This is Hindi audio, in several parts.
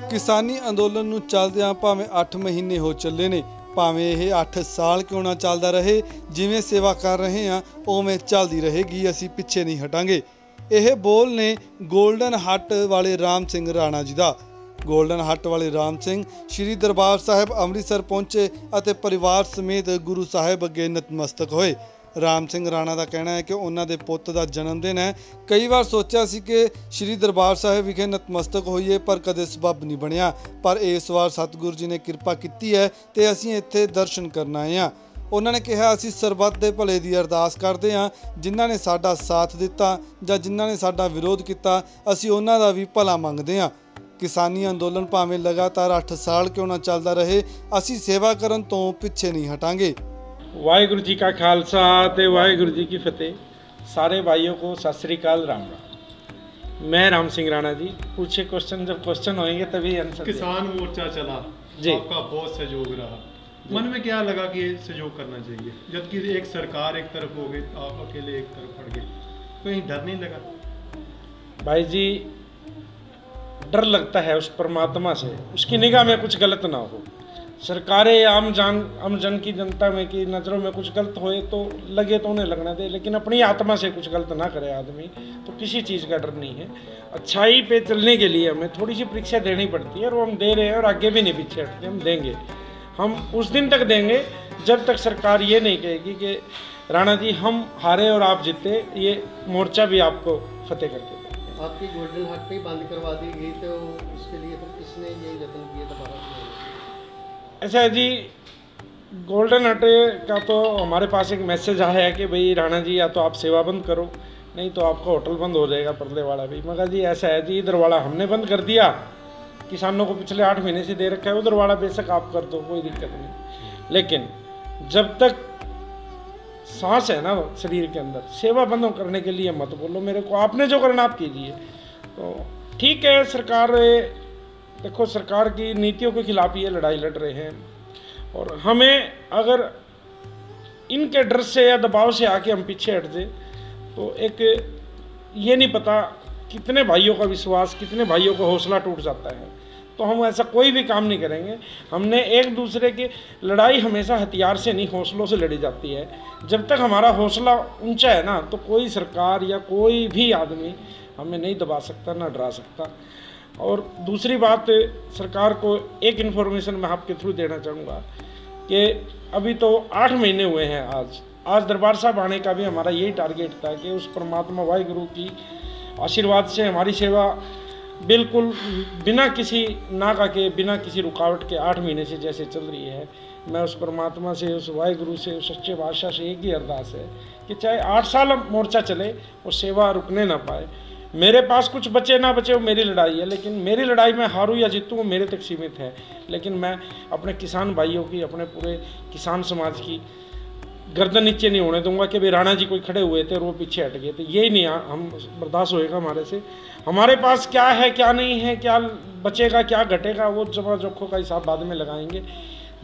किसानी अंदोलन नूं चलदिआं भावें 8 महीने हो चले ने, भावें यह 8 साल क्यों ना चलदा रहे, जिवें सेवा कर रहे हैं उवें चलदी रहेगी, असीं पिछे नहीं हटांगे। यह बोल ने गोल्डन हट वाले राम सिंह राणा जी दा। गोल्डन हट वाले राम सिंह श्री दरबार साहिब अमृतसर पहुंचे और परिवार समेत गुरु साहिब अगे नतमस्तक होए। राम सिंह राणा का कहना है कि उन्होंने दे पुੱਤ का जन्मदिन है। कई बार सोचा सी कि श्री दरबार साहिब विखे नतमस्तक होइए पर कदे सबब नहीं बनया, पर इस बार सतगुरु जी ने किरपा की है तो असीं इत्थे दर्शन करन आए हाँ। उन्होंने कहा असीं सरबत दे भले दी अरदास करते हाँ, जिन्हां ने साडा साथ दिता जां जिन्हां ने साडा विरोध किया, असीं उन्हां दा भी भला मंगदे हाँ। किसानी अंदोलन भावें लगातार 8 साल क्यों ना चलदा रहे, असीं सेवा करन तो पिछे नहीं हटांगे। वाहिगुरु जी का खालसा ते वाहिगुरु जी की फतेह। सारे भाइयों को सत श्री अकाल, राम राम। मैं राम सिंह राणा जी। पूछे क्वेश्चन, जब क्वेश्चन होंगे तभी आंसर। किसान मोर्चा चला जी, आपका बहुत सहयोग रहा, मन में क्या लगा कि सहयोग करना चाहिए, जबकि एक सरकार एक तरफ हो गई, आप अकेले एक तरफ पड़ गए, कहीं डर नहीं लगा? भाई जी, डर लगता है उस परमात्मा से, उसकी निगाह में कुछ गलत ना हो। सरकारें आम जन की जनता में की नज़रों में कुछ गलत होए तो लगे तो उन्हें लगना दे, लेकिन अपनी आत्मा से कुछ गलत ना करे आदमी, तो किसी चीज़ का डर नहीं है। अच्छाई पे चलने के लिए हमें थोड़ी सी परीक्षा देनी पड़ती है और वो हम दे रहे हैं और आगे भी नहीं पीछे हटते, हम देंगे। हम उस दिन तक देंगे जब तक सरकार ये नहीं कहेगी कि राणा जी हम हारे और आप जीते, ये मोर्चा भी आपको फतेह करके देंगे। आपकी गोल्डन हट पे बंद करवा दी गई तो उसके लिए फिर किसने ये यत्न किया दोबारा? ऐसा है जी, गोल्डन हट का तो हमारे पास एक मैसेज आया है कि भाई राणा जी या तो आप सेवा बंद करो, नहीं तो आपका होटल बंद हो जाएगा, परले वाला भी। मगर जी ऐसा है जी, इधर वाला हमने बंद कर दिया, किसानों को पिछले 8 महीने से दे रखा है, उधर वाला बेशक आप कर दो, कोई दिक्कत नहीं। लेकिन जब तक सांस है ना शरीर के अंदर, सेवा बंद करने के लिए मत बोलो मेरे को, आपने जो करना आप कीजिए। तो ठीक है, सरकार देखो, सरकार की नीतियों के खिलाफ ये लड़ाई लड़ रहे हैं और हमें अगर इनके डर से या दबाव से आके हम पीछे हट जाए तो एक ये नहीं पता कितने भाइयों का विश्वास, कितने भाइयों का हौसला टूट जाता है। तो हम ऐसा कोई भी काम नहीं करेंगे। हमने एक दूसरे की लड़ाई हमेशा हथियार से नहीं, हौसलों से लड़ी जाती है। जब तक हमारा हौसला ऊंचा है ना, तो कोई सरकार या कोई भी आदमी हमें नहीं दबा सकता, ना डरा सकता। और दूसरी बात, सरकार को एक इन्फॉर्मेशन मैं आपके थ्रू देना चाहूँगा कि अभी तो 8 महीने हुए हैं। आज दरबार साहब आने का भी हमारा यही टारगेट था कि उस परमात्मा वाहिगुरु की आशीर्वाद से हमारी सेवा बिल्कुल बिना किसी नागा के, बिना किसी रुकावट के 8 महीने से जैसे चल रही है। मैं उस परमात्मा से, उस वाहिगुरु से, उस सच्चे बादशाह से एक ही अरदास है कि चाहे 8 साल मोर्चा चले, वो सेवा रुकने ना पाए। मेरे पास कुछ बचे ना बचे वो मेरी लड़ाई है, लेकिन मेरी लड़ाई में हारूं या जीतूं वो मेरे तक सीमित है। लेकिन मैं अपने किसान भाइयों की, अपने पूरे किसान समाज की गर्दन नीचे नहीं होने दूंगा कि भाई राणा जी कोई खड़े हुए थे और वो पीछे हट गए थे, यही नहीं हम बर्दाश्त होएगा हमारे से। हमारे पास क्या है, क्या नहीं है, क्या बचेगा, क्या घटेगा, वो जमा जोखों का हिसाब बाद में लगाएंगे।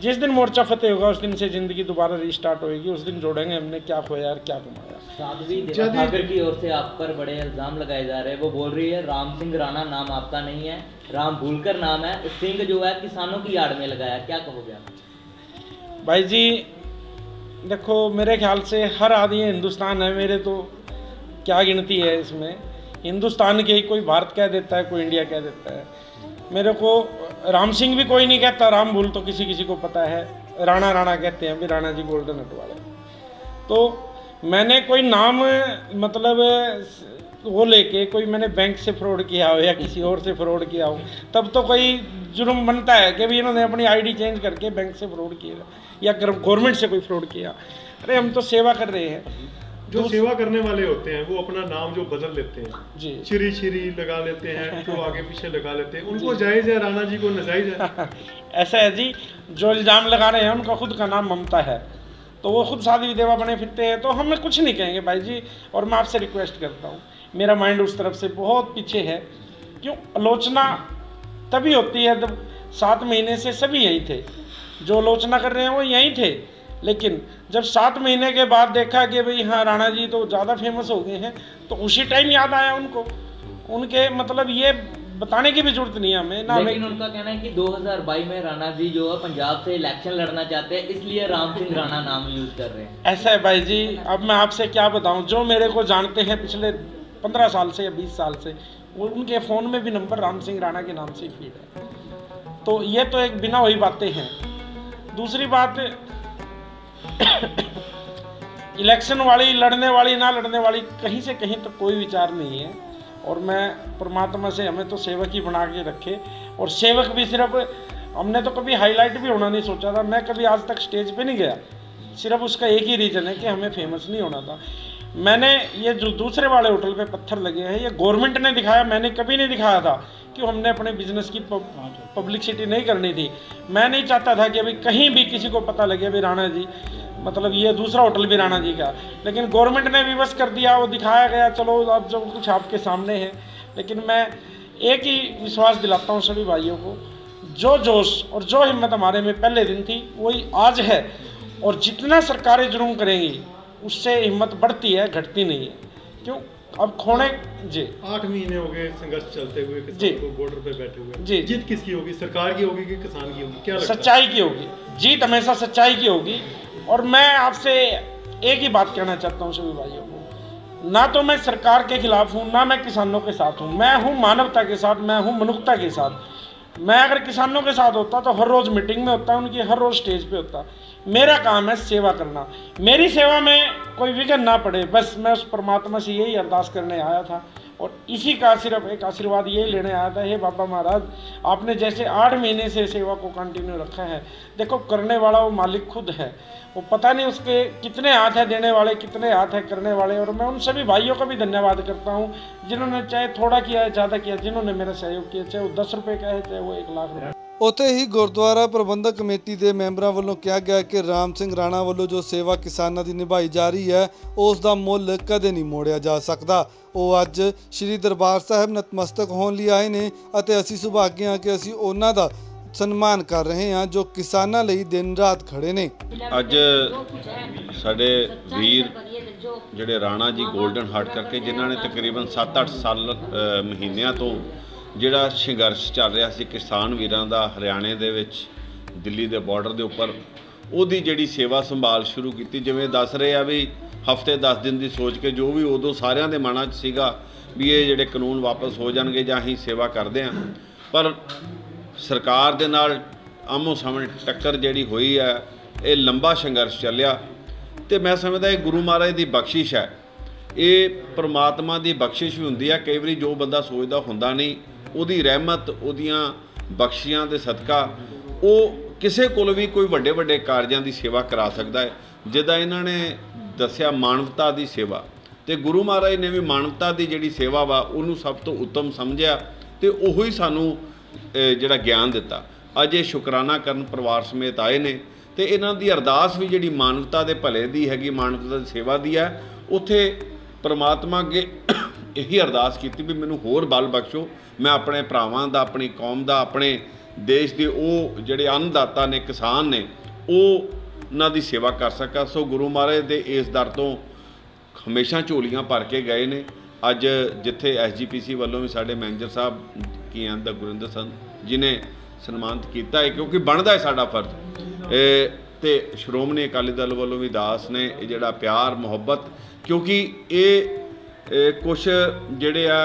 जिस दिन मोर्चा फतेह होगा उस दिन से ज़िंदगी दोबारा रीस्टार्ट होएगी। उस दिन जोड़ेंगे हमने क्या खोया और क्या कमाया। साध्वी देवा ठाकर की ओर से आप पर बड़े इल्जाम लगाए जा रहे हैं। वो बोल रही है राम सिंह राणा नाम आपका नहीं है, राम भूलकर नाम है, सिंह जो है किसानों की आड़ में लगाया, क्या कहोगे आप? भाई जी देखो, मेरे ख्याल से हर आदमी हिंदुस्तान है, मेरे तो क्या गिनती है इसमें। हिंदुस्तान के ही कोई भारत कह देता है, कोई इंडिया कह देता है। मेरे को राम सिंह भी कोई नहीं कहता, राम भूल तो किसी किसी को पता है, राणा राणा कहते हैं भी, राणा जी गोल्डन हट वाले। तो मैंने कोई नाम मतलब वो लेके कोई मैंने बैंक से फ्रॉड किया हो या किसी और से फ्रॉड किया हो, तब तो कोई जुर्म बनता है कि भी इन्होंने अपनी आईडी चेंज करके बैंक से फ्रॉड किया या गवर्नमेंट से कोई फ्रॉड किया। अरे हम तो सेवा कर रहे हैं। जो सेवा करने वाले होते हैं वो अपना नाम जो बदल लेते हैं जी, श्री लगा लेते हैं, तो आगे पीछे लगा लेते हैं, उनको जायज़ है, राणा जी को नाजायज़ है? ऐसा है जी, जो इल्ज़ाम लगा रहे हैं उनका खुद का नाम ममता है, तो वो खुद साध्वी देवा बने फिरते हैं, तो हमें कुछ नहीं कहेंगे भाई जी। और मैं आपसे रिक्वेस्ट करता हूँ, मेरा माइंड उस तरफ से बहुत पीछे है। क्यों? आलोचना तभी होती है जब 7 महीने से सभी यहीं थे, जो आलोचना कर रहे हैं वो यहीं थे, लेकिन जब 7 महीने के बाद देखा कि भाई हाँ राणा जी तो ज़्यादा फेमस हो गए हैं, तो उसी टाइम याद आया उनको। उनके मतलब ये बताने की भी जरूरत नहीं है हमें ना। लेकिन उनका कहना है कि 2022 में राणा जी जो है पंजाब से इलेक्शन लड़ना चाहते हैं, इसलिए राम सिंह राणा नाम यूज कर रहे हैं। ऐसा है भाई जी, अब मैं आपसे क्या बताऊं, जो मेरे को जानते हैं पिछले 15 साल से या 20 साल से, वो उनके फ़ोन में भी नंबर राम सिंह राणा के नाम से ही फीड है। तो ये तो एक बिना वही बातें हैं। दूसरी बात, इलेक्शन वाली, लड़ने वाली ना लड़ने वाली, कहीं से कहीं तक कोई विचार नहीं है। और मैं परमात्मा से हमें तो सेवक ही बना के रखे, और सेवक भी सिर्फ, हमने तो कभी हाईलाइट भी होना नहीं सोचा था। मैं कभी आज तक स्टेज पे नहीं गया, सिर्फ उसका एक ही रीज़न है कि हमें फेमस नहीं होना था। मैंने ये जो दूसरे वाले होटल पे पत्थर लगे हैं, ये गवर्नमेंट ने दिखाया, मैंने कभी नहीं दिखाया था कि हमने अपने बिजनेस की पब्लिसिटी नहीं करनी थी। मैं नहीं चाहता था कि अभी कहीं भी किसी को पता लगे अभी राणा जी, मतलब ये दूसरा होटल भी राणा जी का, लेकिन गवर्नमेंट ने विवश कर दिया, वो दिखाया गया। चलो अब जो कुछ आपके सामने है, लेकिन मैं एक ही विश्वास दिलाता हूँ सभी भाइयों को, जो जोश और जो हिम्मत हमारे में पहले दिन थी वही आज है। और जितना सरकारें जुर्म करेंगी उससे हिम्मत बढ़ती है, घटती नहीं है। क्यों? अब खोने जी 8 महीने हो गए संघर्ष चलते हुए, जी किसान को बॉर्डर पे बैठे हुए। जी जीत किसकी होगी, सरकार की होगी कि किसान की होगी, क्या लगता है? सच्चाई की होगी, जीत हमेशा सच्चाई की होगी। और मैं आपसे एक ही बात कहना चाहता हूँ सभी भाइयों को, ना तो मैं सरकार के खिलाफ हूँ, ना मैं किसानों के साथ हूँ। मैं हूँ मानवता के साथ, मैं हूँ मनुष्यता के साथ। मैं अगर किसानों के साथ होता तो हर रोज़ मीटिंग में होता, उनकी हर रोज़ स्टेज पे होता। मेरा काम है सेवा करना, मेरी सेवा में कोई विघ्न ना पड़े, बस मैं उस परमात्मा से यही अरदास करने आया था। और इसी का सिर्फ एक आशीर्वाद यही लेने आया था, हे बाबा महाराज, आपने जैसे 8 महीने से सेवा को कंटिन्यू रखा है, देखो करने वाला वो मालिक खुद है, वो पता नहीं उसके कितने हाथ है देने वाले, कितने हाथ है करने वाले। और मैं उन सभी भाइयों का भी धन्यवाद करता हूँ जिन्होंने चाहे थोड़ा किया है, ज़्यादा किया, जिन्होंने मेरा सहयोग किया, चाहे वो 10 रुपये का है, चाहे वो 1 लाख रुपये। ਉੱਥੇ ਹੀ ਗੁਰਦੁਆਰਾ ਪ੍ਰਬੰਧਕ ਕਮੇਟੀ ਦੇ ਮੈਂਬਰਾਂ ਵੱਲੋਂ ਕਿਹਾ ਗਿਆ ਕਿ ਰਾਮ ਸਿੰਘ ਰਾਣਾ ਵੱਲੋਂ ਜੋ ਸੇਵਾ ਕਿਸਾਨਾਂ ਦੀ ਨਿਭਾਈ ਜਾ ਰਹੀ ਹੈ ਉਸ ਦਾ ਮੁੱਲ ਕਦੇ ਨਹੀਂ ਮੋੜਿਆ ਜਾ ਸਕਦਾ। ਉਹ ਅੱਜ ਸ੍ਰੀ ਦਰਬਾਰ ਸਾਹਿਬ ਨਤਮਸਤਕ ਹੋਣ ਲਈ ਆਏ ਨੇ ਅਤੇ ਅਸੀਂ ਸੁਭਾਗੇ ਹਾਂ ਕਿ ਅਸੀਂ ਉਹਨਾਂ ਦਾ ਸਨਮਾਨ ਕਰ ਰਹੇ ਹਾਂ ਜੋ ਕਿਸਾਨਾਂ ਲਈ ਦਿਨ ਰਾਤ ਖੜੇ ਨੇ। ਅੱਜ ਸਾਡੇ ਵੀਰ ਜਿਹੜੇ ਰਾਣਾ ਜੀ 골ਡਨ ਹਾਰਟ ਕਰਕੇ, ਜਿਨ੍ਹਾਂ ਨੇ ਤਕਰੀਬਨ 7-8 ਸਾਲ ਮਹੀਨਿਆਂ ਤੋਂ ਜਿਹੜਾ ਸੰਘਰਸ਼ ਚੱਲ ਰਿਹਾ ਸੀ ਕਿਸਾਨ ਵੀਰਾਂ ਦਾ ਹਰਿਆਣੇ ਦੇ ਵਿੱਚ, ਦਿੱਲੀ ਦੇ ਬਾਰਡਰ ਦੇ ਉੱਪਰ, ਉਹਦੀ ਜਿਹੜੀ ਸੇਵਾ ਸੰਭਾਲ ਸ਼ੁਰੂ ਕੀਤੀ। ਜਿਵੇਂ ਦੱਸ ਰਹੇ ਆ ਵੀ ਹਫ਼ਤੇ 10 ਦਿਨ ਦੀ ਸੋਚ ਕੇ, ਜੋ ਵੀ ਉਦੋਂ ਸਾਰਿਆਂ ਦੇ ਮਨਾਂ 'ਚ ਸੀਗਾ ਵੀ ਇਹ ਜਿਹੜੇ ਕਾਨੂੰਨ ਵਾਪਸ ਹੋ ਜਾਣਗੇ ਜਾਂ ਅਸੀਂ ਸੇਵਾ ਕਰਦੇ ਹਾਂ, ਪਰ ਸਰਕਾਰ ਦੇ ਨਾਲ ਆਮੋ ਸਾਹਮਣੇ ਟੱਕਰ ਜਿਹੜੀ ਹੋਈ ਹੈ, ਇਹ ਲੰਬਾ ਸੰਘਰਸ਼ ਚੱਲਿਆ। ਤੇ ਮੈਂ ਸਮਝਦਾ ਇਹ ਗੁਰੂ ਮਹਾਰਾਜ ਦੀ ਬਖਸ਼ਿਸ਼ ਹੈ, ਇਹ ਪਰਮਾਤਮਾ ਦੀ ਬਖਸ਼ਿਸ਼ ਵੀ ਹੁੰਦੀ ਹੈ। ਕਈ ਵਾਰੀ ਜੋ ਬੰਦਾ ਸੋਚਦਾ ਹੁੰਦਾ ਨਹੀਂ, ਉਹਦੀ ਰਹਿਮਤ, ਉਹਦੀਆਂ ਬਖਸ਼ੀਆਂ ਦੇ ਸਦਕਾ ਉਹ ਕਿਸੇ ਕੋਲ ਵੀ ਕੋਈ ਵੱਡੇ ਵੱਡੇ ਕਾਰਜਾਂ ਦੀ ਸੇਵਾ ਕਰਾ ਸਕਦਾ ਹੈ। ਜਿੱਦਾਂ ਇਹਨਾਂ ਨੇ ਦੱਸਿਆ ਮਾਨਵਤਾ ਦੀ ਸੇਵਾ, ਤੇ ਗੁਰੂ ਮਹਾਰਾਜ ਨੇ ਵੀ ਮਾਨਵਤਾ ਦੀ ਜਿਹੜੀ ਸੇਵਾ ਵਾ ਉਹਨੂੰ ਸਭ ਤੋਂ ਉੱਤਮ ਸਮਝਿਆ ਤੇ ਉਹੀ ਸਾਨੂੰ ਜਿਹੜਾ ਗਿਆਨ ਦਿੱਤਾ। ਅੱਜ ਇਹ ਸ਼ੁਕਰਾਨਾ ਕਰਨ ਪਰਿਵਾਰ ਸਮੇਤ ਆਏ ਨੇ ਤੇ ਇਹਨਾਂ ਦੀ ਅਰਦਾਸ ਵੀ ਜਿਹੜੀ ਮਾਨਵਤਾ ਦੇ ਭਲੇ ਦੀ ਹੈਗੀ, ਮਾਨਵਤਾ ਦੀ ਸੇਵਾ ਦੀ ਹੈ। ਉੱਥੇ परमात्मा अगे यही अरदास की भी मैनू होर बल बख्शो, मैं अपने भरावां दा, अपनी कौम दा, अपने देश के वो जिहड़े अन्नदाता ने, किसान ने, उन्हां दी सेवा कर सका। सो गुरु महाराज दे इस दर तो हमेशा झोलियां भर के गए ने। अज जिथे SGPC वालों भी साडे मैनेजर साहब की आंदा गुरिंदर सन जिन्हें सन्मानित किया है, क्योंकि बनता है साडा फर्ज। तो श्रोमणी अकाली दल वालों भी दास ने जिहड़ा प्यार मुहब्बत, क्योंकि ये कुछ जिहड़े आ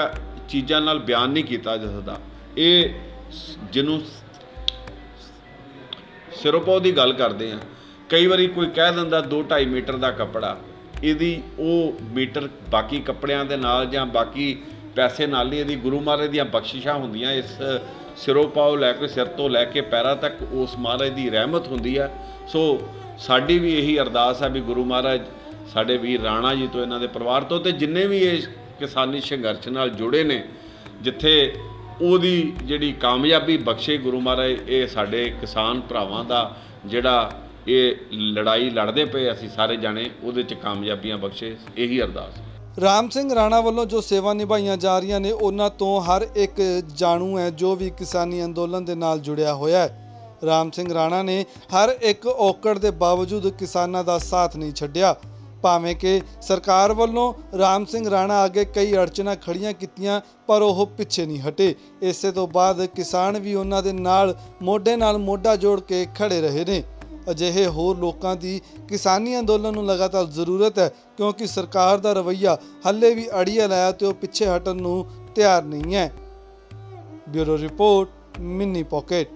चीज़ां नाल बयान नहीं किया जा सकता। ये जिन्हों सिरों पाव की गल करते हैं, कई बारी कोई कह दिंदा 2-2.5 मीटर का कपड़ा, यदि वो मीटर बाकी कपड़ियां दे नाल जां बाकी पैसे नाल ही यदि गुरु महाराज दीयां बख्शिशां हुंदियां, इस सिरों पाव लैके सिर तो लैके पैरां तक उस महाराज की रहमत हुंदी है। सो साडी भी यही अरदास है भी गुरु महाराज साडे वीर राणा जी तो, इन्हां दे परिवार तो, ते जिन्ने भी ये किसानी संघर्ष नाल जुड़े ने, जिथे ओदी जिहड़ी कामयाबी बख्शे गुरु महाराज, ये साडे किसान भरावां दा जिहड़ा ये लड़ाई लड़दे पे असीं सारे जाने, उहदे च कामयाबियां बख्शे, यही अरदास। राम सिंह राणा वालों जो सेवा निभाइयां जा रही ने, उन्हां तो हर एक जाणू है जो भी किसानी अंदोलन दे नाल जुड़िया होया है। राम सिंह राणा ने हर एक औकड़ के बावजूद किसानां दा साथ नहीं छड्डिया। ਭਾਵੇਂ ਕਿ ਸਰਕਾਰ ਵੱਲੋਂ ਰਾਮ ਸਿੰਘ ਰਾਣਾ ਅੱਗੇ ਕਈ ਅੜਚਨਾਂ ਖੜੀਆਂ ਕੀਤੀਆਂ ਪਰ ਉਹ ਪਿੱਛੇ ਨਹੀਂ ਹਟੇ। ਇਸੇ ਤੋਂ ਬਾਅਦ ਕਿਸਾਨ ਵੀ ਉਹਨਾਂ ਦੇ ਨਾਲ ਮੋਢਾ ਜੋੜ ਕੇ ਖੜੇ ਰਹੇ ਨੇ। ਅਜਿਹੇ ਹੋਰ ਲੋਕਾਂ ਦੀ ਕਿਸਾਨੀ ਅੰਦੋਲਨ ਨੂੰ ਲਗਾਤਾਰ ਜ਼ਰੂਰਤ ਹੈ, ਕਿਉਂਕਿ ਸਰਕਾਰ ਦਾ ਰਵੱਈਆ ਹੱਲੇ ਵੀ ਅੜੀਅਲ ਹੈ ਤੇ ਉਹ ਪਿੱਛੇ ਹਟਣ ਨੂੰ ਤਿਆਰ ਨਹੀਂ ਹੈ। Bureau report, mini ਪॉकेट।